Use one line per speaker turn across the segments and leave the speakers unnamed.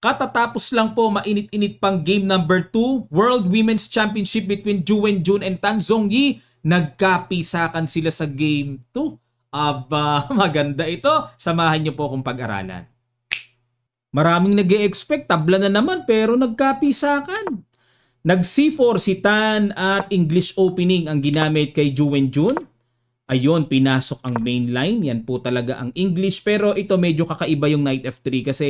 Katatapos lang po mainit-init pang game number 2, World Women's Championship between Ju Wenjun and Tan Zhongyi. Nagkapisakan sila sa game 2. Aba, maganda ito. Samahan niyo po akong pag-aralan. Maraming nag-e-expect, tabla na naman pero nagkapisakan. Nag C4 si Tan at English opening ang ginamit kay Ju Wenjun. Ayun, pinasok ang main line. Yan po talaga ang English. Pero ito medyo kakaiba yung Knight F3 kasi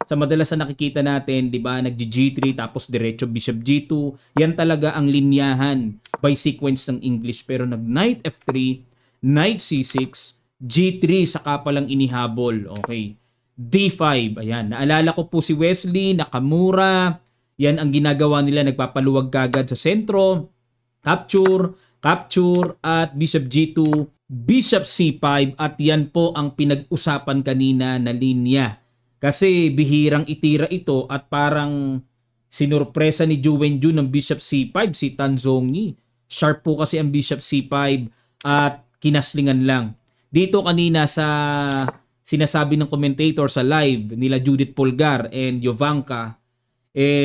sa madalas na nakikita natin, di ba, nag-G3 tapos diretso Bishop G2. Yan talaga ang linyahan by sequence ng English. Pero nag-Knight F3, Knight C6, G3 saka palang inihabol. Okay. D5. Ayan. Naalala ko po si Wesley, Nakamura. Yan ang ginagawa nila. Nagpapaluwag kagad sa sentro. Capture, at Bishop G2, Bishop C5 at yan po ang pinag-usapan kanina na linya. Kasi bihirang itira ito at parang sinurpresa ni Ju Wenjun ng Bishop C5 si Tan Zhongyi. Sharp po kasi ang Bishop C5 at kinaslingan lang. Dito kanina sa sinasabi ng commentator sa live nila Judith Polgar and Jovanka,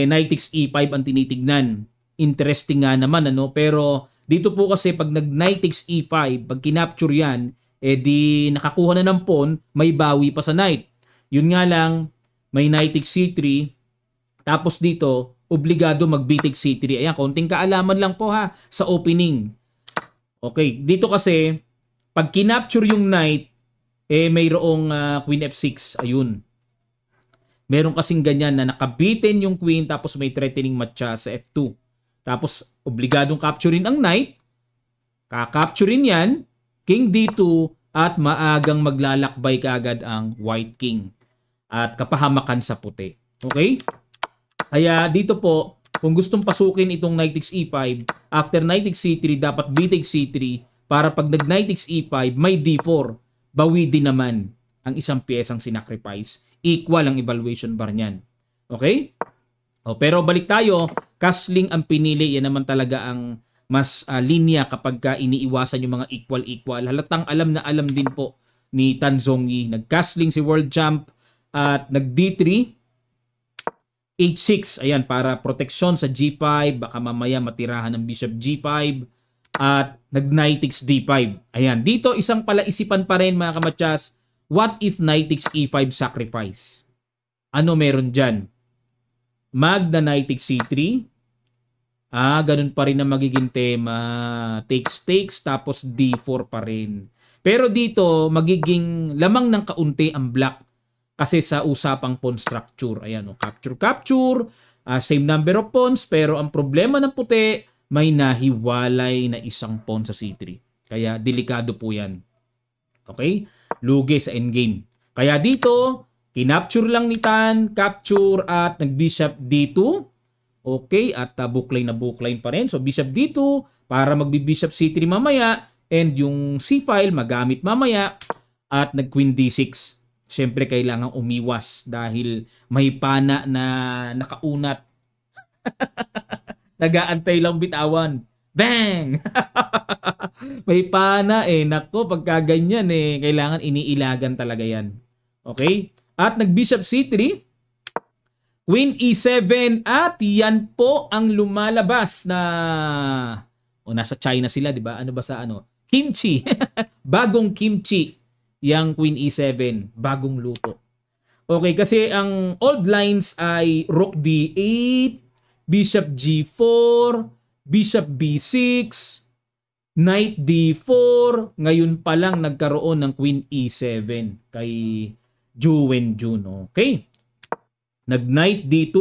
Knight E5 ang tinitignan. Interesting nga naman ano, pero dito po kasi pag nag-Knight E5, pag kinapture yan, di nakakuha na ng pawn, may bawi pa sa Knight. Yun nga lang, may Knight C3, tapos dito, obligado mag-B C3. Ayan, konting kaalaman lang po ha, sa opening. Okay, dito kasi, pag kinapture yung Knight, mayroong Queen F6, ayun. Meron kasing ganyan na nakabitin yung Queen, tapos may threatening matcha sa F2. Tapos, obligadong capturein ang Knight. Kakapturein yan. King D2 at maagang maglalakbay kaagad ang White King. At kapahamakan sa puti. Okay? Kaya dito po, kung gustong pasukin itong Knight E5, after Knight C3, dapat B C3 para pag nag-Knight E5, may D4. Bawi din naman ang isang piyesang sinacrifice. Equal ang evaluation bar niyan. Okay? Pero balik tayo, castling ang pinili, yan naman talaga ang mas linya kapag iniiwasan yung mga equal-equal. Halatang alam na alam din po ni Tan Zhongyi. Nag-castling si World Champ at nag-D3, H6, ayan, para proteksyon sa G5, baka mamaya matirahan ng Bishop G5, at nag-Knight D5. Ayan, dito isang palaisipan pa rin mga kamatyas, what if Knight E5 sacrifice? Ano meron dyan? Magna Knight C3. Ganun pa rin ang magiging tema. Takes, tapos D4 pa rin. Pero dito, magiging lamang ng kaunti ang black. Kasi sa usapang pawn structure. Ayan, capture. Same number of pawns. Pero ang problema ng puti, may nahiwalay na isang pawn sa C3. Kaya delikado po yan. Okay? Lugi sa endgame. Kaya dito, kinapture lang ni Tan, capture at nag-Bishop D2. Okay, at bookline na bookline pa rin. So, Bishop D2 para magbi-Bishop C3 mamaya and yung C-file magamit mamaya at nag-Queen D6. Siyempre, kailangan umiwas dahil may pana na nakaunat. Nag-aantay lang bitawan. Bang! May pana Nako, pagka ganyan kailangan iniilagan talaga yan. Okay? At nag-Bishop C3, Queen E7, at yan po ang lumalabas na nasa China sila, di ba? Ano ba sa Kimchi. Bagong kimchi yang Queen E7, bagong luto. Okay, kasi ang old lines ay Rook D8, Bishop G4, Bishop B6, Knight D4. Ngayon pa lang nagkaroon ng Queen E7 kay Ju Wenjun. Okay. Nag-Knight D2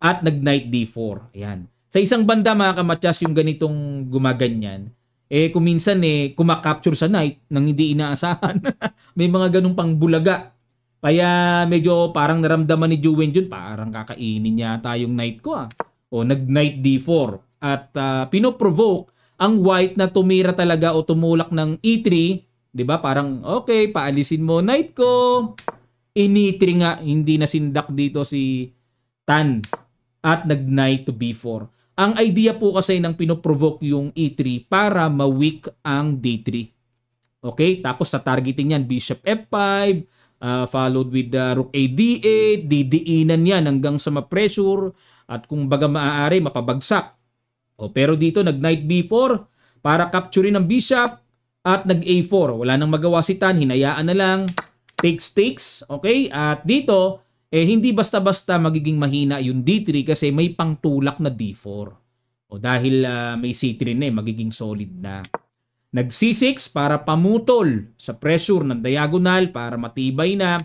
at nag-Knight D4. Ayan. Sa isang banda mga kamatyas yung ganitong gumaganyan, kung minsan kumakapture sa Knight nang hindi inaasahan. May mga ganung pang bulaga. Kaya medyo parang naramdaman ni Ju Wenjun, parang kakainin yata yung Knight ko nag-Knight D4 at pinoprovoke ang white na tumira talaga o tumulak ng E3. 'Di ba? Parang okay, paalisin mo Knight ko. Initri nga, hindi na sindak dito si Tan at nag-Knight to B4. Ang idea po kasi ng pinoprovoke yung E3 para ma-weak ang D3. Okay? Tapos sa targeting yan, Bishop F5, Followed with Rook A D8, didiinan yan hanggang sa ma-pressure at kung baga maaari mapabagsak. Pero dito nag-Knight B4 para capturein ng bishop at nag-A4. Wala nang magawa si Tan, hinayaan na lang. Takes. Okay? At dito, hindi basta-basta magiging mahina yung D3 kasi may pangtulak na D4. Dahil may C3 na magiging solid na. Nag C6 para pamutol sa pressure ng diagonal para matibay na.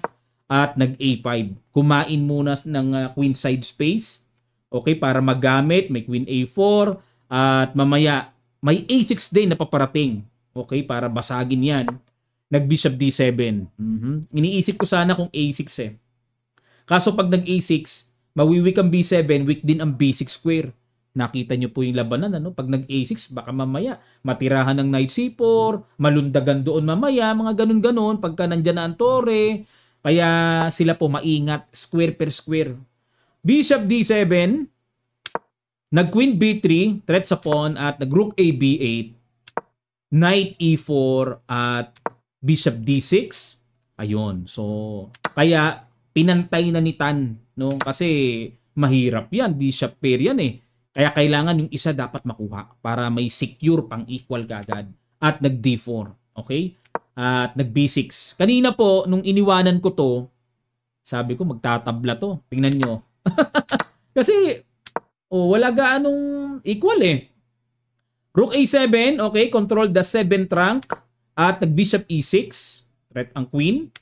At nag A5. Kumain muna ng queen side space. Okay, para magamit. May queen A4. At mamaya, may A6 din na paparating. Okay, para basagin yan. Nag bishop D7. Iniisip ko sana kung A6 Kaso pag nag A6, mawiwik ang B7, weak din ang B6 square. Nakita nyo po yung labanan, ano? Pag nag-A6, baka mamaya matirahan ng Knight C4, malundagan doon mamaya, mga ganun-ganon, pagka nandyan na ang tore. Kaya sila po maingat, square per square. Bishop D7, nag-Queen B3, threat sa pawn, at nag-Rook A B8, Knight E4, at Bishop D6. Ayun, so, kaya pinantay na ni Tan, no? Kasi mahirap yan, bishop pair yan Kaya kailangan yung isa dapat makuha para may secure pang equal kaagad. At nag D4. Okay? At nag B6. Kanina po, nung iniwanan ko to, sabi ko magtatabla to. Tingnan nyo. Kasi, wala gaanong equal Rook A7, okay, control the 7th rank. At nag Bishop E6. Threat ang queen.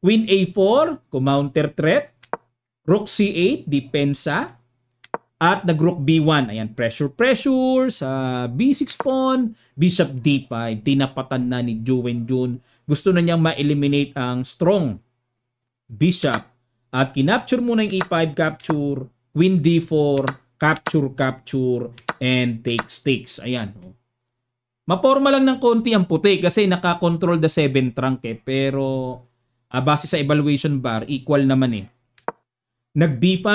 Queen A4, counter threat. Rook C8, depensa. At nag-Rook B1. Ayan, pressure sa B6 pawn. Bishop D5. Tinapatan na ni Jun. Gusto na niyang ma-eliminate ang strong bishop. At kinapture muna yung E5 capture. Queen D4. Capture. And takes. Ayan. Maporma lang ng konti ang puti kasi nakakontrol the 7th rank Pero base sa evaluation bar, equal naman Nag B5.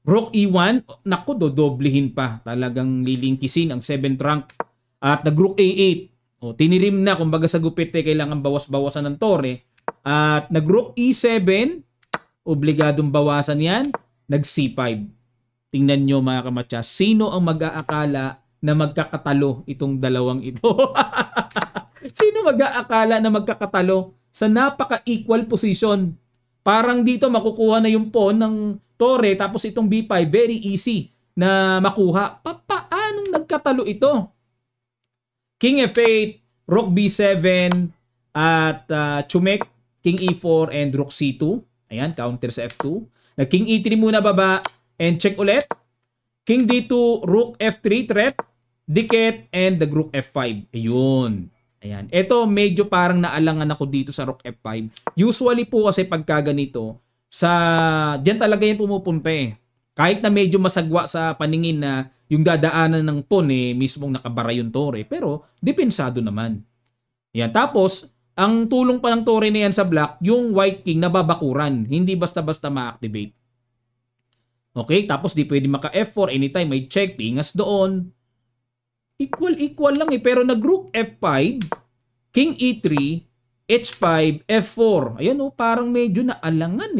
Rook E1, naku, dodoblehin pa. Talagang lilingkisin ang 7th rank. At nag-Rook A8. Tinirim na, kumbaga sa gupit kailangan bawas-bawasan ng tore. At nag-Rook E7, obligadong bawasan yan. Nag-C5. Tingnan nyo mga kamatya, sino ang mag-aakala na magkakatalo itong dalawang ito? Sino mag-aakala na magkakatalo sa napaka-equal position? Parang dito makukuha na yung pawn ng tore tapos itong B5 very easy na makuha. Paanong nagkatalo ito? King F8, Rook B7 at Chumek, King E4 and Rook C2. Ayan, counter sa F2. Nag King E3 muna baba and check ulit. King D2, Rook F3 threat, dikit and the Rook F5. Ayun. Ayan. Ito medyo parang naalangan ako dito sa Rook F5. Usually po kasi pagka ganito, diyan talaga yan pumupunta Kahit na medyo masagwa sa paningin na yung dadaanan ng pawn mismong nakabara yung tore. Pero depensado naman. Yan. Tapos, ang tulong pa ng tore na yan sa black, yung white king nababakuran. Hindi basta-basta ma-activate. Okay? Tapos di pwede maka F4 anytime may check, pingas doon. Equal lang pero nag-Rook F5, King E3, H5, F4. Ayan parang medyo naalangan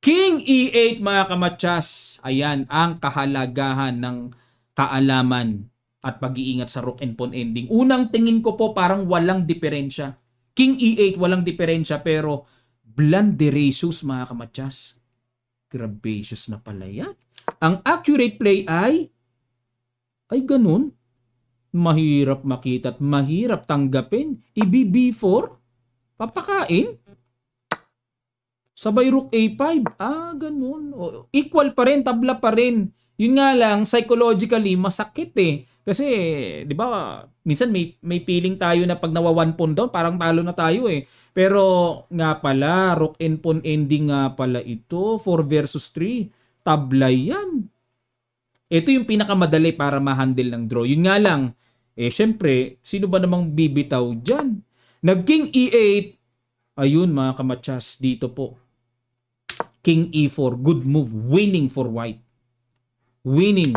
King E8 mga kamatsas. Ayan ang kahalagahan ng kaalaman at pag-iingat sa rook and pawn ending. Unang tingin ko po parang walang diferensya. King E8 walang diferensya pero blunderacious mga kamatsas. Grabacious na pala yan. Ang accurate play ay ganun. Mahirap makita at mahirap tanggapin. B4? Papakain? Sabay Rook A5? Ganun. Equal pa rin, tabla pa rin. Yun nga lang, psychologically, masakit Kasi, di ba, minsan may feeling tayo na pag nawa 1 pawn down, parang talo na tayo Pero, nga pala, rook and pawn ending nga pala ito. 4 versus 3. Tablay yan. Ito yung pinakamadali para ma-handle ng draw. Yun nga lang, syempre, sino ba namang bibitaw dyan? Nag-King E8. Ayun mga kamatsas, dito po. King E4, good move. Winning for white. Winning.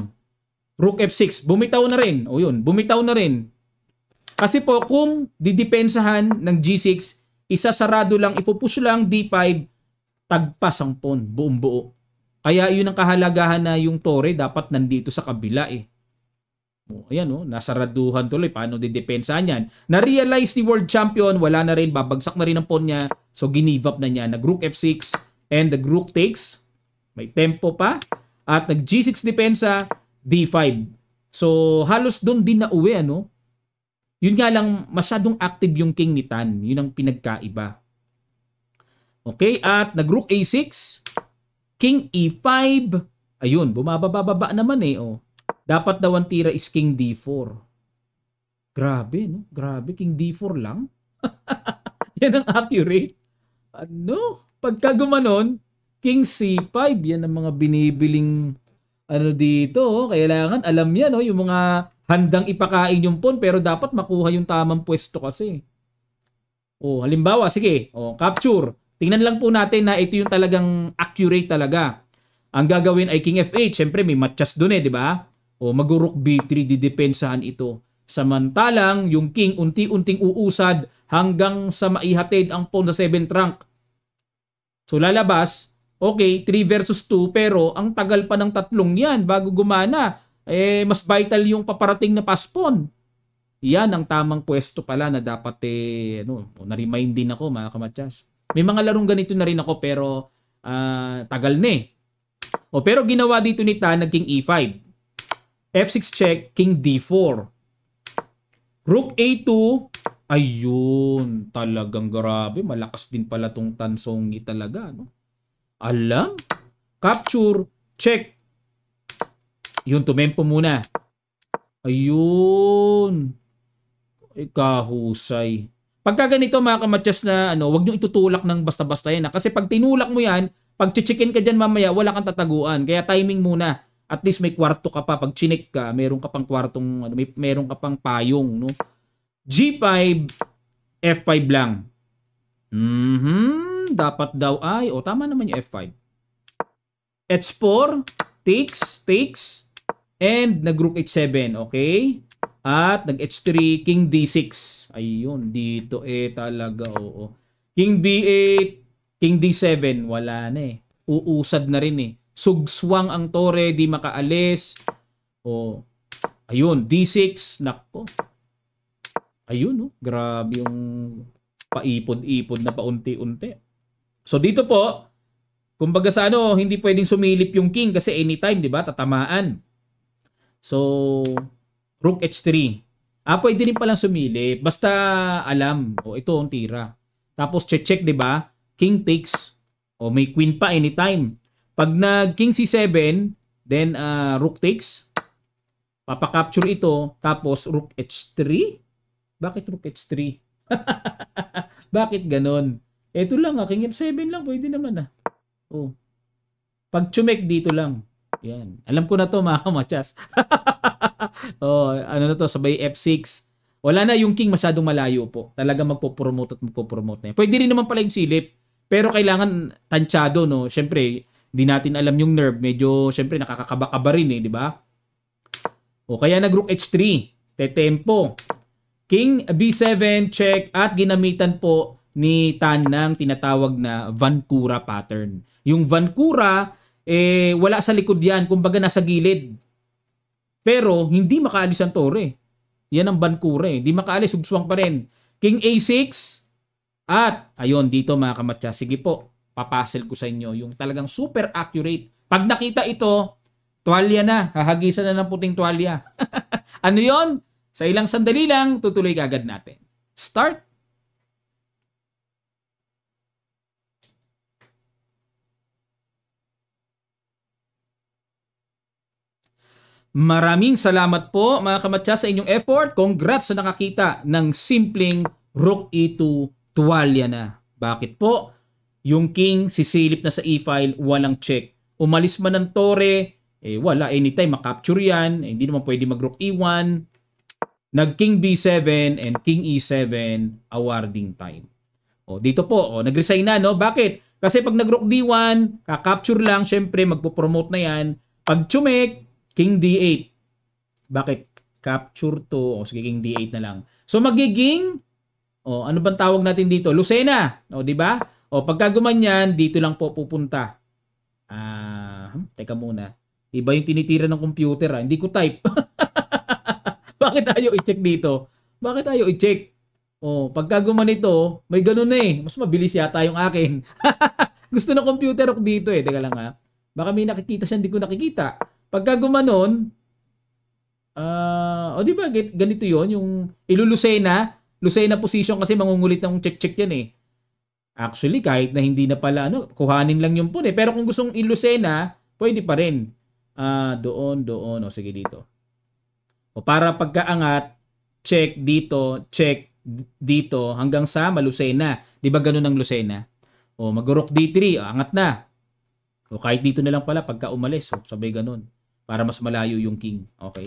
Rook F6, bumitaw na rin. Bumitaw na rin. Kasi po, kung didepensahan ng G6, isasarado lang, ipupush lang D5, tagpas ang pawn, buong buo. Kaya yun ang kahalagahan na yung tore dapat nandito sa kabila eh. Oh, ayan oh, nasaraduhan tuloy. Paano didepensahan yan? Na-realize ni World Champion, wala na rin, babagsak na rin ang pawn niya. So, give up na niya. Nag-rook F6 and the rook takes. May tempo pa. At nag-G6 depensa, D5. So, halos doon din na uwi, ano? Yun nga lang, masyadong active yung king ni Tan. Yun ang pinagkaiba. Okay, at nag-rook A6, king E5. Ayun, bumababa naman eh, oh. Dapat daw ang tira is king D4. Grabe, no? Grabe, king D4 lang. Yan ang accurate. Ano? Pagka gumanon, king C5. Yan ang mga binibiling ano dito. Oh. Kailangan alam yan, no? Yung mga handang ipakain yung pawn, pero dapat makuha yung tamang pwesto kasi. Oh, halimbawa, sige. Oh, capture. Tingnan lang po natin na ito yung talagang accurate talaga. Ang gagawin ay king F8. Siyempre, may matchas doon eh, di ba? O mag-rook B3, didepensahan ito. Samantalang, yung king unti-unting uusad hanggang sa maihatid ang pawn sa 7th rank. So lalabas, okay, 3 versus 2, pero ang tagal pa ng tatlong yan bago gumana. Eh, mas vital yung paparating na pass pawn. Yan ang tamang pwesto pala na dapat na-remind din ako mga kamatyas. May mga larong ganito na rin ako pero tagal na eh. O, pero ginawa dito ni Tan, naging E5. F6 check, king D4. Rook A2. Ayun, talagang grabe. Malakas din pala tong Tan Zongyi talaga. No? Alam? Capture, check. Yun, tumempo muna. Ayun. Kahusay. Pagka ganito mga kamatyas na wag nyo itutulak ng basta-basta yan. Kasi pag tinulak mo yan, pag chichikin ka dyan mamaya, wala kang tataguan. Kaya timing muna. At least may kwarto ka pa. Pag chinik ka, meron ka pang kwartong, meron ka pang payong. No? G5, F5 lang. Dapat daw ay, tama naman yung F5. H4, takes, and nag-rook H7, okay? At nag-H3, king D6. Ayun, dito talaga, oo. King B8, king D7, wala na eh. Uusad na rin eh. Sugswang ang tore, di makaalis. Ayun, D6, nako. Ayun, grabe yung paipod-ipod na paunti-unti. So dito po, kumbaga sa hindi pwedeng sumilip yung king kasi anytime, di ba, tatamaan. So, rook H3. Pwede rin palang sumilip. Basta alam, ito ang tira. Tapos check, di ba? King takes. May queen pa anytime. Pag nag-king C7, then rook takes. Papakapture ito. Tapos rook H3. Bakit rook H3? Bakit ganon? Ito lang king F7 lang. Pwede naman Pag chumek dito lang. Yan. Alam ko na to mga kamatyas. Ano na to? Sabay F6. Wala na yung king masyadong malayo po. Talaga magpo-promote at magpo-promote na yan. Pwede rin naman pala yung silip. Pero kailangan tansyado, no? Siyempre, hindi natin alam yung nerve. Medyo, siyempre, nakakakaba-kaba rin di ba? Kaya nag-rook H3. Tetempo. King B7, check. At ginamitan po ni Tan ng tinatawag na Vancouver pattern. Yung Vancouver, wala sa likod yan. Kumbaga nasa gilid. Pero, hindi makaalis ang tore. Yan ang Vancouver. Hindi makaalis, sugswang pa rin. King A6. At, ayun, dito mga kamatya. Sige po. Papasel ko sa inyo yung talagang super accurate. Pag nakita ito, tuwalya na. Hahagisan na ng puting tuwalya. Ano yon? Sa ilang sandali lang, tutuloy agad natin. Start. Maraming salamat po mga kamatya sa inyong effort. Congrats sa nakakita ng simpleng rook E2 tuwalya na. Bakit po? Yung king sisilip na sa e-file, walang check. Umalis man ng tore, wala. Anytime makapture yan. Hindi naman pwede mag-rook E1. Nag-king B7 and king E7, awarding time. Dito po, nag-resign na, no? Bakit? Kasi pag nag-rook D1, kakapture lang, syempre magpo-promote na yan. Pag chumek, king D8. Bakit? Capture to. Sige, king D8 na lang. So, magiging O, ano bang tawag natin dito? Lucena. O, di ba? O, pagka gumanyan, dito lang po pupunta. Teka muna. Iba yung tinitira ng computer, Hindi ko type. Bakit ayaw i-check dito? Bakit ayaw i-check? Oh, pagka gumanito, may ganun na eh. Mas mabilis yata yung akin. Gusto ng computer ko dito eh. Teka lang Baka may nakikita siya, hindi ko nakikita. Pagka gumanon, di ba ganito yon yung ilulusena, Lucena position kasi mangungulit ng check-check yan eh. Actually, kahit na hindi na pala, kuhanin lang yung pun eh. Pero kung gustong ilusena, pwede pa rin. Doon. O, sige dito. O, para pagkaangat, check dito, check dito, hanggang sa malusena. Di ba ganun ang Lucena? O, mag-rook D3, angat na. O, kahit dito na lang pala, pagka umalis. O, sabay ganun. Para mas malayo yung king. Okay?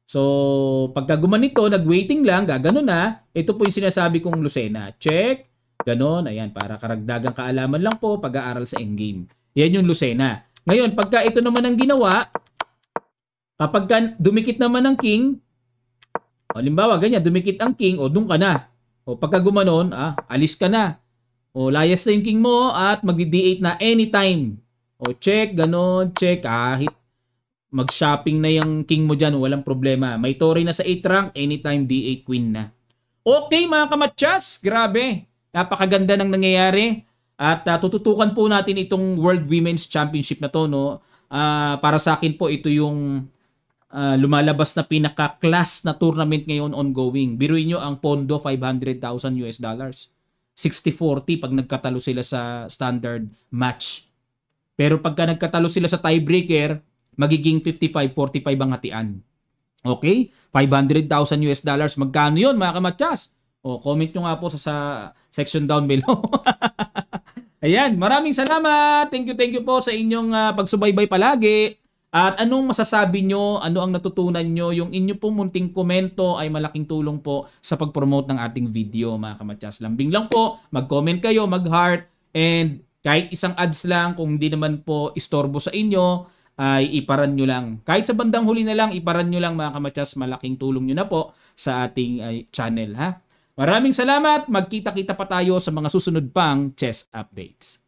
So, pagka gumanito, nag-waiting lang, gaganon na. Ito po yung sinasabi kong Lucena. Check. Ganon, ayan, para karagdagang kaalaman lang po pag-aaral sa endgame. Yan yung Lucena. Ngayon, pagka ito naman ang ginawa, kapag dumikit naman ang king, halimbawa, ganyan, dumikit ang king, doon ka na. Pagka gumanon, alis ka na. Layas na yung king mo at magdi-D8 na anytime. Check, ganon, check, kahit mag-shopping na yung king mo dyan, walang problema. May tore na sa 8 rank, anytime D8 queen na. Okay mga kamatsas, grabe. Napakaganda ng nangyayari at tututukan po natin itong World Women's Championship na to, no? Para sa akin po ito yung lumalabas na pinaka-class na tournament ngayon ongoing. Biruin nyo ang pondo $500,000 US. 60-40 pag nagkatalo sila sa standard match. Pero pagka nagkatalo sila sa tiebreaker, magiging 55-45 ang hatian. Okay? $500,000 US. Magkano yun mga kamatsas? Comment nyo nga po sa section down below. Ayan, maraming salamat. Thank you po sa inyong pagsubaybay palagi. At anong masasabi nyo? Ano ang natutunan nyo? Yung inyo pong munting komento ay malaking tulong po sa pag-promote ng ating video, mga kamatsas. Lambing lang po, mag-comment kayo, mag-heart, and kahit isang ads lang, kung hindi naman po istorbo sa inyo, ay iparan nyo lang. Kahit sa bandang huli na lang, iparan nyo lang mga kamatsas. Malaking tulong nyo na po sa ating channel, ha? Maraming salamat. Magkita-kita pa tayo sa mga susunod pang chess updates.